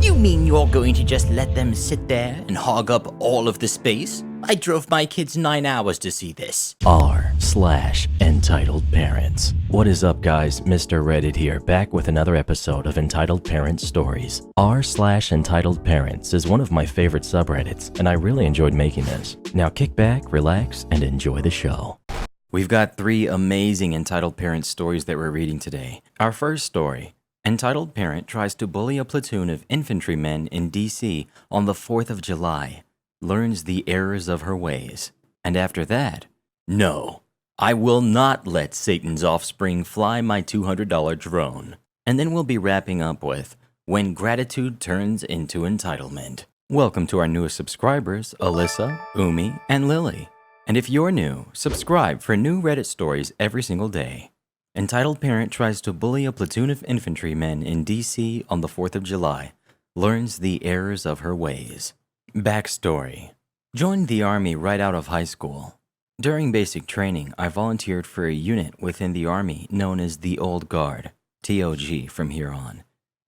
You mean you're going to just let them sit there and hog up all of the space? I drove my kids 9 hours to see this. r/EntitledParents. What is up, guys? Mr. Reddit here, back with another episode of Entitled Parents Stories. r/EntitledParents is one of my favorite subreddits, and I really enjoyed making this. Now kick back, relax, and enjoy the show. We've got 3 amazing Entitled Parents stories that we're reading today. Our first story. Entitled Parent tries to bully a platoon of infantrymen in DC on the 4th of July. Learns the errors of her ways. And after that, no, I will not let Satan's offspring fly my $200 drone. And then we'll be wrapping up with When Gratitude Turns into Entitlement. Welcome to our newest subscribers, Alyssa, Umi, and Lily. And if you're new, subscribe for new Reddit stories every single day. Entitled Parent tries to bully a platoon of infantrymen in DC on the 4th of July. Learns the errors of her ways. Backstory. Joined the Army right out of high school. During basic training, I volunteered for a unit within the Army known as the Old Guard, TOG from here on.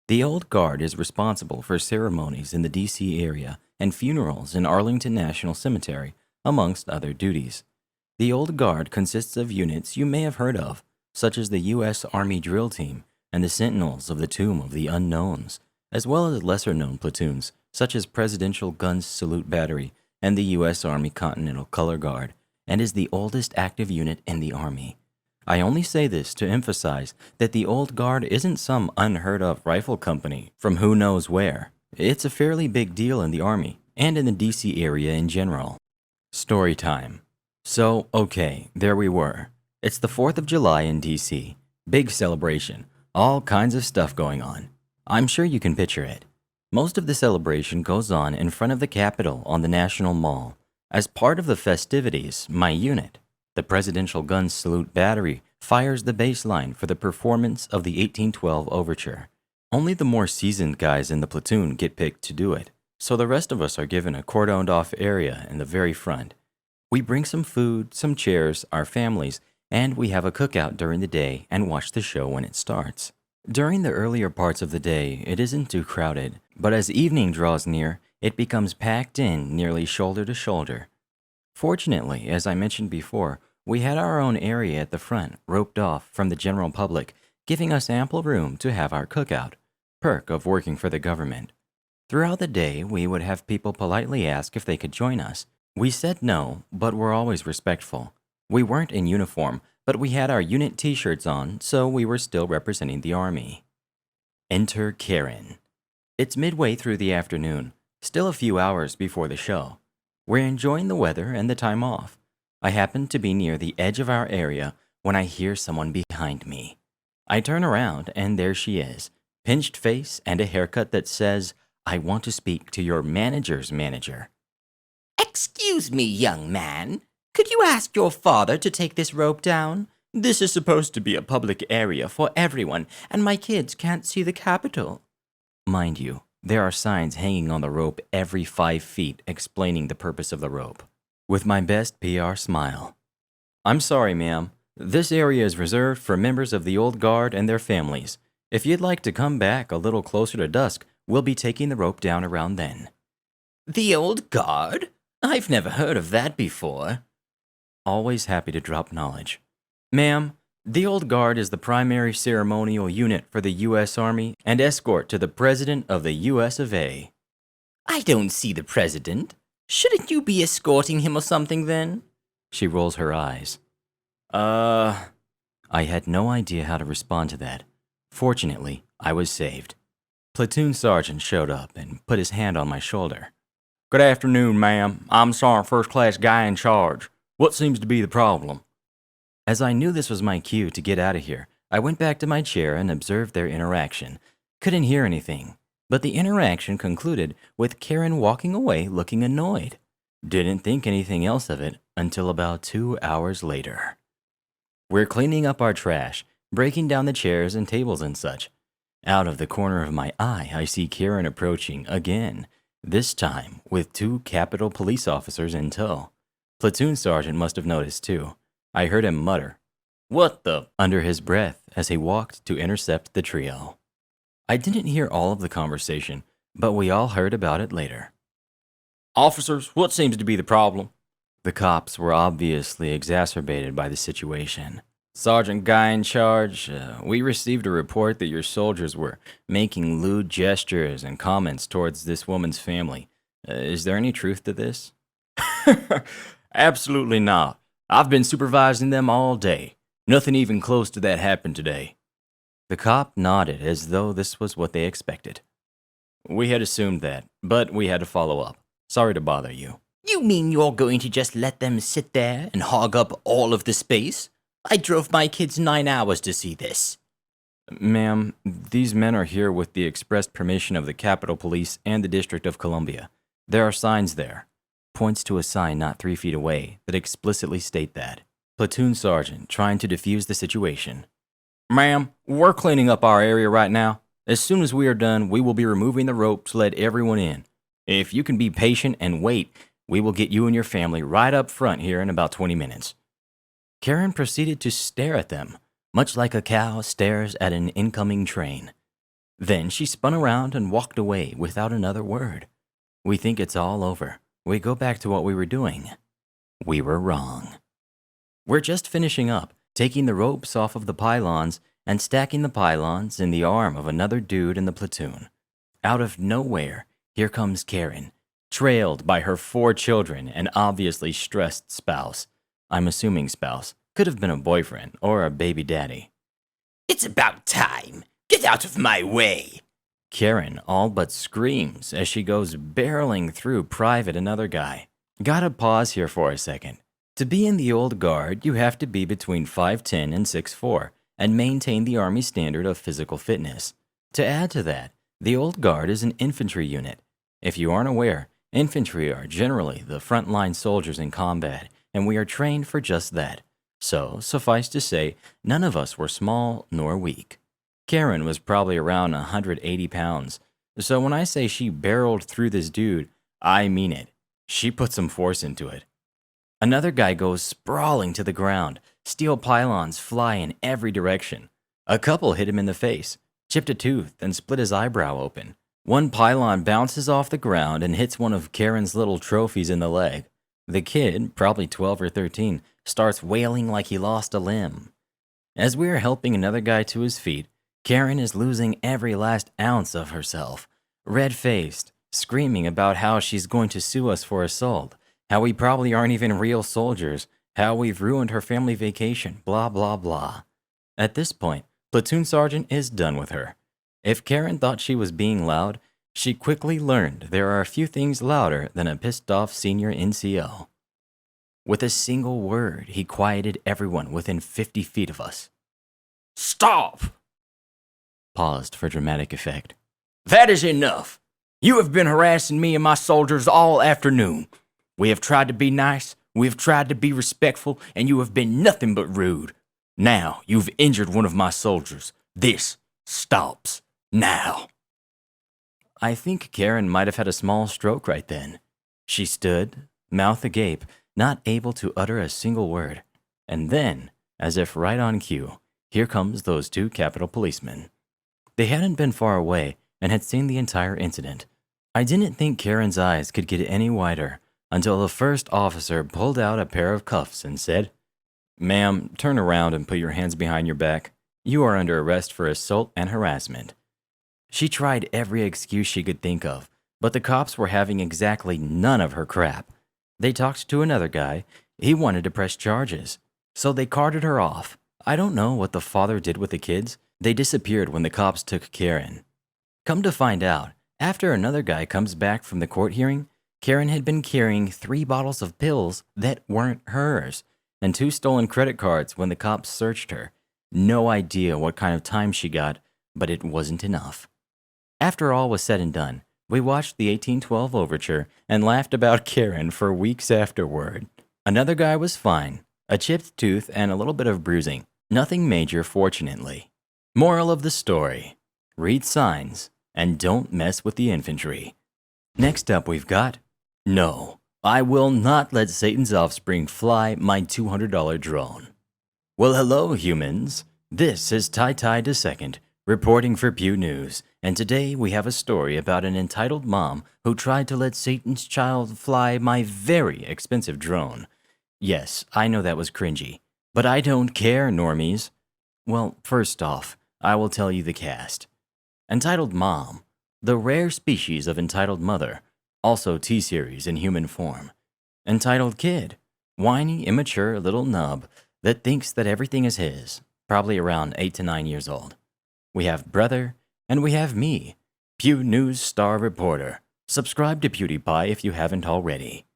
The Old Guard is responsible for ceremonies in the DC area and funerals in Arlington National Cemetery, amongst other duties. The Old Guard consists of units you may have heard of, such as the U.S. Army Drill Team and the Sentinels of the Tomb of the Unknowns, as well as lesser-known platoons such as Presidential Guns Salute Battery and the U.S. Army Continental Color Guard, and is the oldest active unit in the Army. I only say this to emphasize that the Old Guard isn't some unheard-of rifle company from who knows where. It's a fairly big deal in the Army and in the DC area in general. Story time. So, okay, there we were. It's the 4th of July in DC. Big celebration. All kinds of stuff going on. I'm sure you can picture it. Most of the celebration goes on in front of the Capitol on the National Mall. As part of the festivities, my unit, the Presidential Guns Salute Battery, fires the baseline for the performance of the 1812 Overture. Only the more seasoned guys in the platoon get picked to do it, so the rest of us are given a cordoned-off area in the very front. We bring some food, some chairs, our families, and we have a cookout during the day and watch the show when it starts. During the earlier parts of the day, it isn't too crowded, but as evening draws near, it becomes packed in nearly shoulder to shoulder. Fortunately, as I mentioned before, we had our own area at the front, roped off from the general public, giving us ample room to have our cookout, perk of working for the government. Throughout the day, we would have people politely ask if they could join us. We said no, but were always respectful. We weren't in uniform, but we had our unit t-shirts on, so we were still representing the Army. Enter Karen. It's midway through the afternoon, still a few hours before the show. We're enjoying the weather and the time off. I happen to be near the edge of our area when I hear someone behind me. I turn around, and there she is, pinched face and a haircut that says, "I want to speak to your manager's manager." Excuse me, young man. Could you ask your father to take this rope down? This is supposed to be a public area for everyone, and my kids can't see the Capitol. Mind you, there are signs hanging on the rope every 5 feet explaining the purpose of the rope. With my best PR smile. "I'm sorry, ma'am. This area is reserved for members of the Old Guard and their families. If you'd like to come back a little closer to dusk, we'll be taking the rope down around then." The Old Guard? I've never heard of that before. Always happy to drop knowledge. "Ma'am, the Old Guard is the primary ceremonial unit for the U.S. Army and escort to the President of the U.S. of A." I don't see the president. Shouldn't you be escorting him or something then? She rolls her eyes. I had no idea how to respond to that. Fortunately, I was saved. Platoon Sergeant showed up and put his hand on my shoulder. "Good afternoon, ma'am. I'm Sergeant First Class Guy in charge. What seems to be the problem?" As I knew this was my cue to get out of here, I went back to my chair and observed their interaction. Couldn't hear anything, but the interaction concluded with Karen walking away looking annoyed. Didn't think anything else of it until about 2 hours later. We're cleaning up our trash, breaking down the chairs and tables and such. Out of the corner of my eye, I see Karen approaching again, this time with 2 Capitol police officers in tow. Platoon Sergeant must have noticed too. I heard him mutter, "What the?" under his breath as he walked to intercept the trio. I didn't hear all of the conversation, but we all heard about it later. Officers, what seems to be the problem? The cops were obviously exacerbated by the situation. Sergeant Guy in charge, we received a report that your soldiers were making lewd gestures and comments towards this woman's family. Is there any truth to this? Absolutely not. I've been supervising them all day. Nothing even close to that happened today. The cop nodded as though this was what they expected. We had assumed that, but we had to follow up. Sorry to bother you. You mean you're going to just let them sit there and hog up all of the space? I drove my kids 9 hours to see this. Ma'am, these men are here with the expressed permission of the Capitol Police and the District of Columbia. There are signs there. Points to a sign not 3 feet away that explicitly state that. Platoon sergeant trying to defuse the situation. Ma'am, we're cleaning up our area right now. As soon as we are done, we will be removing the rope to let everyone in. If you can be patient and wait, we will get you and your family right up front here in about 20 minutes. Karen proceeded to stare at them, much like a cow stares at an incoming train. Then she spun around and walked away without another word. We think it's all over. We go back to what we were doing. We were wrong. We're just finishing up, taking the ropes off of the pylons and stacking the pylons in the arm of another dude in the platoon. Out of nowhere, here comes Karen, trailed by her 4 children and obviously stressed spouse. I'm assuming spouse. Could have been a boyfriend or a baby daddy. It's about time. Get out of my way. Karen all but screams as she goes barreling through Private another guy. Gotta pause here for a second. To be in the old guard, you have to be between 5'10" and 6'4", and maintain the Army standard of physical fitness. To add to that, the old guard is an infantry unit. If you aren't aware, infantry are generally the frontline soldiers in combat, and we are trained for just that. So, suffice to say, none of us were small nor weak. Karen was probably around 180 pounds, so when I say she barreled through this dude, I mean it. She put some force into it. Another guy goes sprawling to the ground. Steel pylons fly in every direction. A couple hit him in the face, chipped a tooth, and split his eyebrow open. One pylon bounces off the ground and hits one of Karen's little trophies in the leg. The kid, probably 12 or 13, starts wailing like he lost a limb. As we are helping another guy to his feet, Karen is losing every last ounce of herself, red-faced, screaming about how she's going to sue us for assault, how we probably aren't even real soldiers, how we've ruined her family vacation, blah, blah, blah. At this point, Platoon Sergeant is done with her. If Karen thought she was being loud, she quickly learned there are a few things louder than a pissed-off senior NCO. With a single word, he quieted everyone within 50 feet of us. Stop! Paused for dramatic effect. That is enough. You have been harassing me and my soldiers all afternoon. We have tried to be nice, we have tried to be respectful, and you have been nothing but rude. Now you've injured one of my soldiers. This stops now. I think Karen might have had a small stroke right then. She stood, mouth agape, not able to utter a single word. And then, as if right on cue, here comes those 2 Capitol policemen. They hadn't been far away and had seen the entire incident. I didn't think Karen's eyes could get any wider until the first officer pulled out a pair of cuffs and said, "Ma'am, turn around and put your hands behind your back. You are under arrest for assault and harassment." She tried every excuse she could think of, but the cops were having exactly none of her crap. They talked to another guy. He wanted to press charges, so they carted her off. I don't know what the father did with the kids. They disappeared when the cops took Karen. Come to find out, after another guy comes back from the court hearing, Karen had been carrying 3 bottles of pills that weren't hers, and 2 stolen credit cards when the cops searched her. No idea what kind of time she got, but it wasn't enough. After all was said and done, we watched the 1812 Overture and laughed about Karen for weeks afterward. Another guy was fine, a chipped tooth and a little bit of bruising. Nothing major, fortunately. Moral of the story: read signs and don't mess with the infantry. Next up we've got, no, I will not let Satan's offspring fly my $200 drone. Well, hello, humans. This is Tai Tai II, reporting for Pew News, and today we have a story about an entitled mom who tried to let Satan's child fly my very expensive drone. Yes, I know that was cringy, but I don't care, normies. Well, first off, I will tell you the cast. Entitled Mom, the rare species of entitled mother, also T-Series in human form. Entitled Kid, whiny, immature little nub that thinks that everything is his, probably around 8 to 9 years old. We have Brother, and we have me, Pew News star reporter. Subscribe to PewDiePie if you haven't already.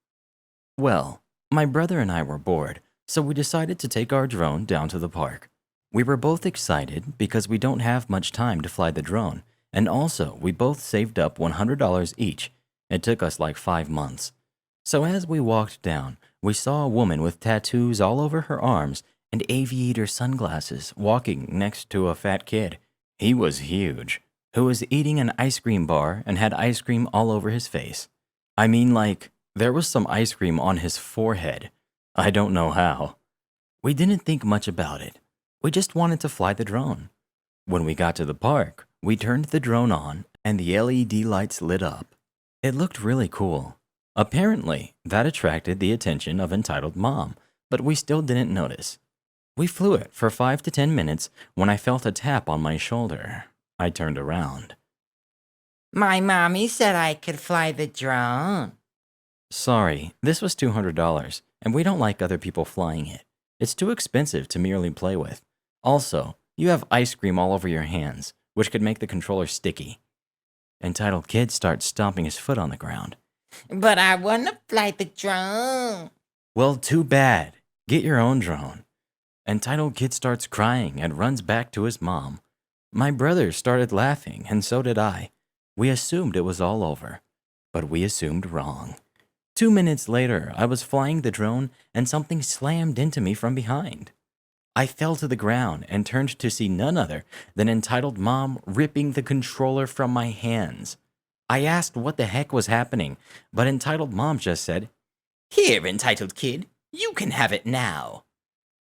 Well, my brother and I were bored, so we decided to take our drone down to the park. We were both excited because we don't have much time to fly the drone, and also we both saved up $100 each. It took us like 5 months. So as we walked down, we saw a woman with tattoos all over her arms and aviator sunglasses walking next to a fat kid. He was huge, who was eating an ice cream bar and had ice cream all over his face. I mean, like, there was some ice cream on his forehead. I don't know how. We didn't think much about it. We just wanted to fly the drone. When we got to the park, we turned the drone on and the LED lights lit up. It looked really cool. Apparently, that attracted the attention of entitled Mom, but we still didn't notice. We flew it for 5 to 10 minutes when I felt a tap on my shoulder. I turned around. My mommy said I could fly the drone. Sorry, this was $200, and we don't like other people flying it. It's too expensive to merely play with. Also, you have ice cream all over your hands, which could make the controller sticky. Entitled Kid starts stomping his foot on the ground. But I want to fly the drone. Well, too bad. Get your own drone. Entitled Kid starts crying and runs back to his mom. My brother started laughing, and so did I. We assumed it was all over, but we assumed wrong. 2 minutes later, I was flying the drone and something slammed into me from behind. I fell to the ground and turned to see none other than entitled Mom ripping the controller from my hands. I asked what the heck was happening, but entitled Mom just said, Here, entitled kid, you can have it now.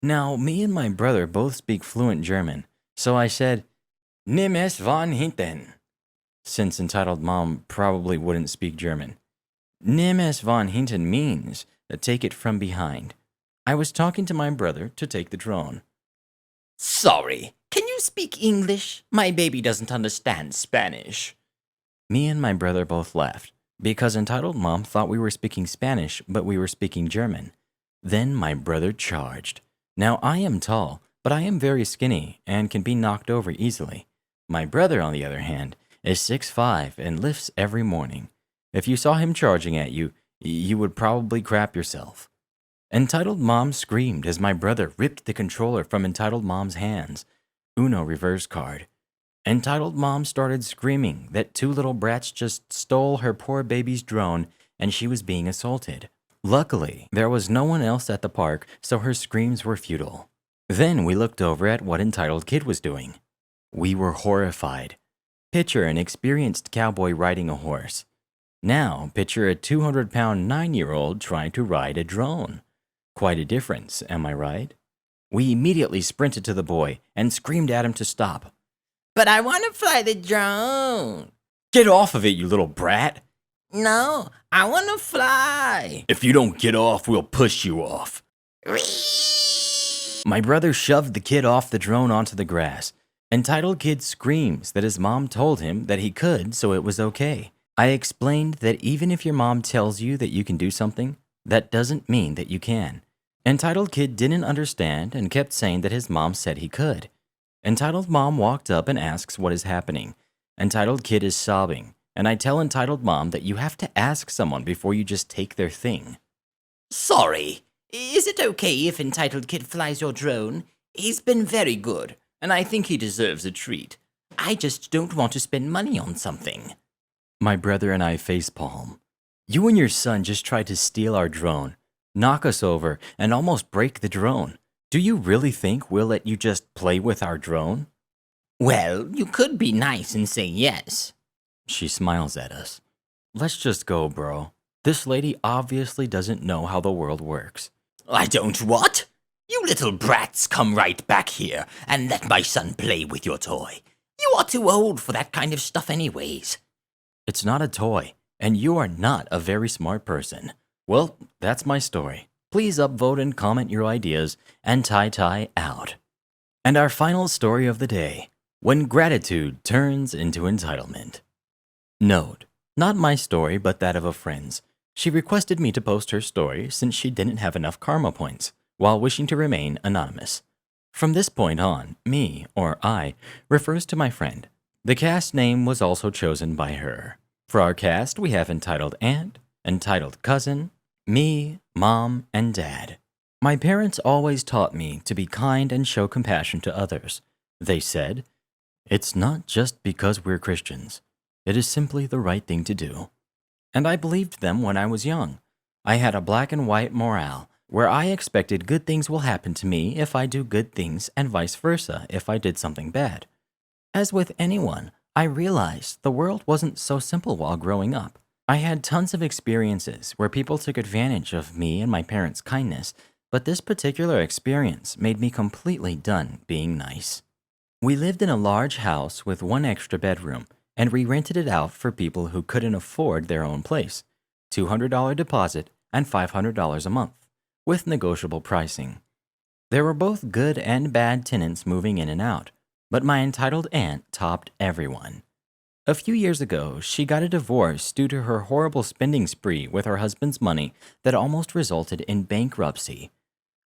Now, me and my brother both speak fluent German, so I said, Nimm es von hinten, since entitled Mom probably wouldn't speak German. Nimm es von hinten means take it from behind. I was talking to my brother to take the drone. Sorry, can you speak English? My baby doesn't understand Spanish. Me and my brother both laughed, because entitled Mom thought we were speaking Spanish, but we were speaking German. Then my brother charged. Now I am tall, but I am very skinny and can be knocked over easily. My brother, on the other hand, is 6'5" and lifts every morning. If you saw him charging at you, you would probably crap yourself. Entitled Mom screamed as my brother ripped the controller from Entitled Mom's hands. Uno reverse card. Entitled Mom started screaming that 2 little brats just stole her poor baby's drone and she was being assaulted. Luckily, there was no one else at the park, so her screams were futile. Then we looked over at what entitled Kid was doing. We were horrified. Picture an experienced cowboy riding a horse. Now picture a 200-pound 9-year-old trying to ride a drone. Quite a difference, am I right? We immediately sprinted to the boy and screamed at him to stop. But I want to fly the drone. Get off of it, you little brat. No, I want to fly. If you don't get off, we'll push you off. My brother shoved the kid off the drone onto the grass. Entitled Kid screams that his mom told him that he could, so it was okay. I explained that even if your mom tells you that you can do something, that doesn't mean that you can. Entitled Kid didn't understand and kept saying that his mom said he could. Entitled Mom walked up and asks what is happening. Entitled Kid is sobbing, and I tell Entitled Mom that you have to ask someone before you just take their thing. Sorry, is it okay if entitled Kid flies your drone? He's been very good, and I think he deserves a treat. I just don't want to spend money on something. My brother and I facepalm. You and your son just tried to steal our drone, knock us over, and almost break the drone. Do you really think we'll let you just play with our drone? Well, you could be nice and say yes. She smiles at us. Let's just go, bro. This lady obviously doesn't know how the world works. I don't what? You little brats, come right back here and let my son play with your toy. You are too old for that kind of stuff anyways. It's not a toy, and you are not a very smart person. Well, that's my story. Please upvote and comment your ideas, and tie out. And our final story of the day, when gratitude turns into entitlement. Note, not my story, but that of a friend's. She requested me to post her story since she didn't have enough karma points, while wishing to remain anonymous. From this point on, me, or I, refers to my friend. The cast name was also chosen by her. For our cast, we have entitled aunt, entitled cousin, me, mom, and dad. My parents always taught me to be kind and show compassion to others. They said, "It's not just because we're Christians. It is simply the right thing to do." And I believed them when I was young. I had a black and white morale, where I expected good things will happen to me if I do good things and vice versa if I did something bad. As with anyone, I realized the world wasn't so simple while growing up. I had tons of experiences where people took advantage of me and my parents' kindness, but this particular experience made me completely done being nice. We lived in a large house with one extra bedroom, and we rented it out for people who couldn't afford their own place. $200 deposit and $500 a month, with negotiable pricing. There were both good and bad tenants moving in and out, but my entitled aunt topped everyone. A few years ago, she got a divorce due to her horrible spending spree with her husband's money that almost resulted in bankruptcy.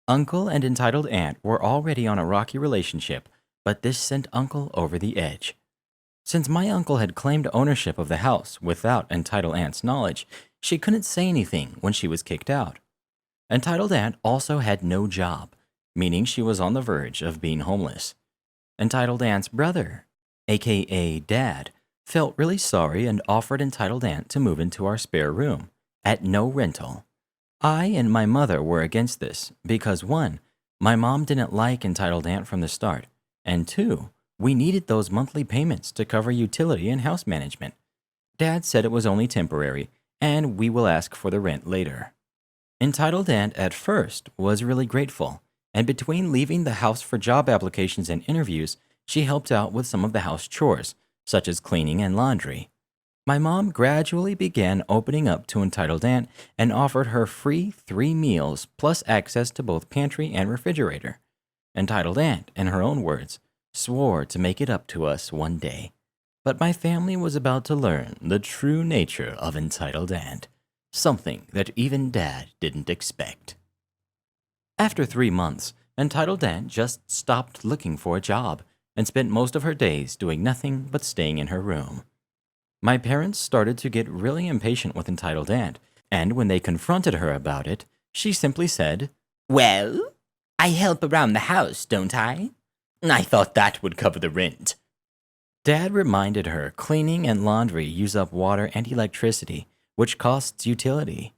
Uncle and entitled aunt were already on a rocky relationship, but this sent Uncle over the edge. Since my uncle had claimed ownership of the house without entitled aunt's knowledge, she couldn't say anything when she was kicked out. Entitled aunt also had no job, meaning she was on the verge of being homeless. Entitled aunt's brother, aka dad, felt really sorry and offered entitled aunt to move into our spare room, at no rental. I and my mother were against this because 1, my mom didn't like entitled aunt from the start, and 2, we needed those monthly payments to cover utility and house management. Dad said it was only temporary, and we will ask for the rent later. Entitled aunt at first was really grateful, and between leaving the house for job applications and interviews, she helped out with some of the house chores, such as cleaning and laundry. My mom gradually began opening up to entitled aunt and offered her free 3 meals plus access to both pantry and refrigerator. Entitled aunt, in her own words, swore to make it up to us one day. But my family was about to learn the true nature of entitled aunt, something that even dad didn't expect. After 3 months, entitled aunt just stopped looking for a job and spent most of her days doing nothing but staying in her room. My parents started to get really impatient with entitled aunt, and when they confronted her about it, she simply said, Well, I help around the house, don't I? I thought that would cover the rent. Dad reminded her cleaning and laundry use up water and electricity, which costs utility.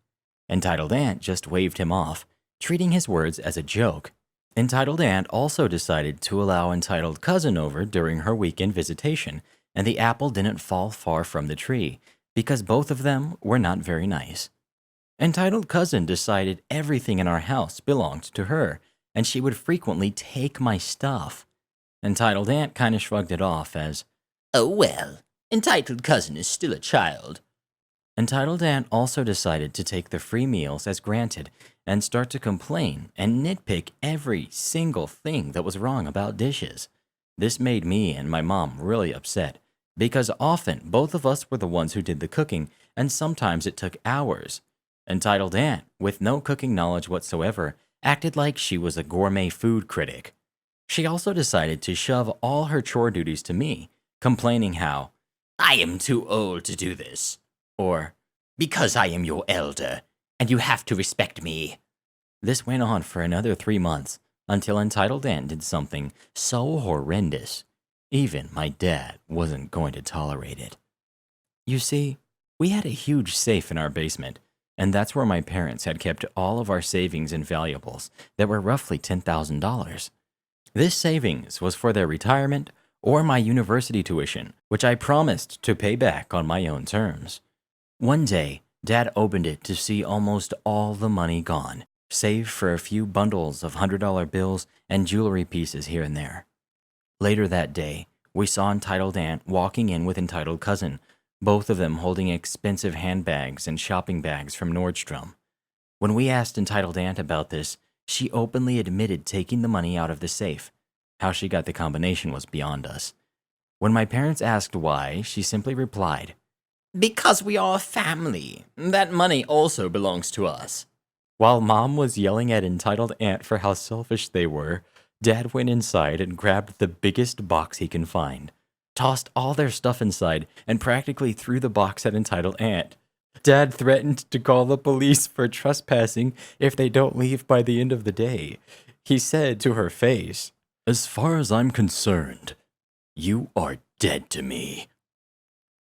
Entitled aunt just waved him off, treating his words as a joke. Entitled aunt also decided to allow entitled cousin over during her weekend visitation, and the apple didn't fall far from the tree, because both of them were not very nice. Entitled cousin decided everything in our house belonged to her, and she would frequently take my stuff. Entitled aunt kind of shrugged it off as, Oh well, entitled cousin is still a child. Entitled aunt also decided to take the free meals as granted and start to complain and nitpick every single thing that was wrong about dishes. This made me and my mom really upset because often both of us were the ones who did the cooking, and sometimes it took hours. Entitled aunt, with no cooking knowledge whatsoever, acted like she was a gourmet food critic. She also decided to shove all her chore duties to me, complaining how, I am too old to do this. or, Because I am your elder, and you have to respect me. this went on for another 3 months until entitled aunt did something so horrendous, even my dad wasn't going to tolerate it. You see, we had a huge safe in our basement, and that's where my parents had kept all of our savings and valuables that were roughly $10,000. This savings was for their retirement or my university tuition, which I promised to pay back on my own terms. One day, Dad opened it to see almost all the money gone, save for a few bundles of $100 bills and jewelry pieces here and there. Later that day, we saw entitled aunt walking in with entitled cousin, both of them holding expensive handbags and shopping bags from Nordstrom. When we asked entitled aunt about this, she openly admitted taking the money out of the safe. How she got the combination was beyond us. When my parents asked why, she simply replied, Because we are a family. That money also belongs to us. While Mom was yelling at entitled aunt for how selfish they were, Dad went inside and grabbed the biggest box he can find, tossed all their stuff inside, and practically threw the box at entitled aunt. Dad threatened to call the police for trespassing if they don't leave by the end of the day. He said to her face, "As far as I'm concerned, you are dead to me."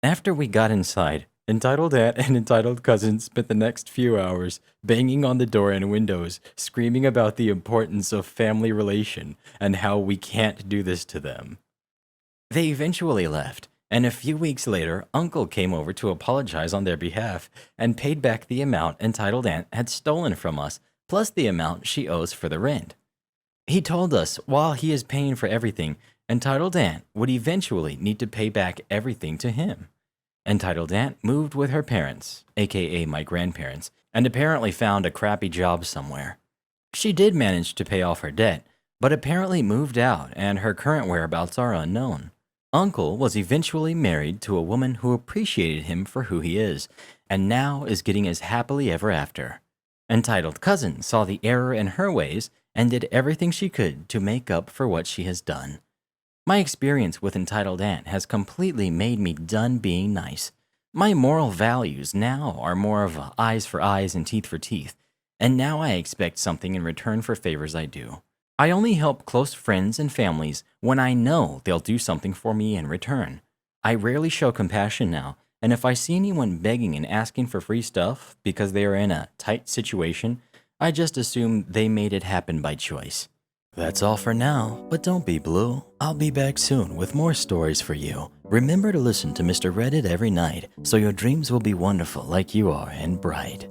After we got inside, entitled aunt and entitled cousin spent the next few hours banging on the door and windows, screaming about the importance of family relation and how we can't do this to them. They eventually left, and a few weeks later, Uncle came over to apologize on their behalf and paid back the amount entitled aunt had stolen from us, plus the amount she owes for the rent. He told us while he is paying for everything, entitled aunt would eventually need to pay back everything to him. Entitled aunt moved with her parents, aka my grandparents, and apparently found a crappy job somewhere. She did manage to pay off her debt, but apparently moved out and her current whereabouts are unknown. Uncle was eventually married to a woman who appreciated him for who he is, and now is getting as happily ever after. Entitled cousin saw the error in her ways and did everything she could to make up for what she has done. My experience with entitled aunt has completely made me done being nice. My moral values now are more of a eyes for eyes and teeth for teeth, and now I expect something in return for favors I do. I only help close friends and families when I know they'll do something for me in return. I rarely show compassion now, and if I see anyone begging and asking for free stuff because they are in a tight situation, I just assume they made it happen by choice. That's all for now, but don't be blue. I'll be back soon with more stories for you. Remember to listen to Mr. Reddit every night so your dreams will be wonderful like you are and bright.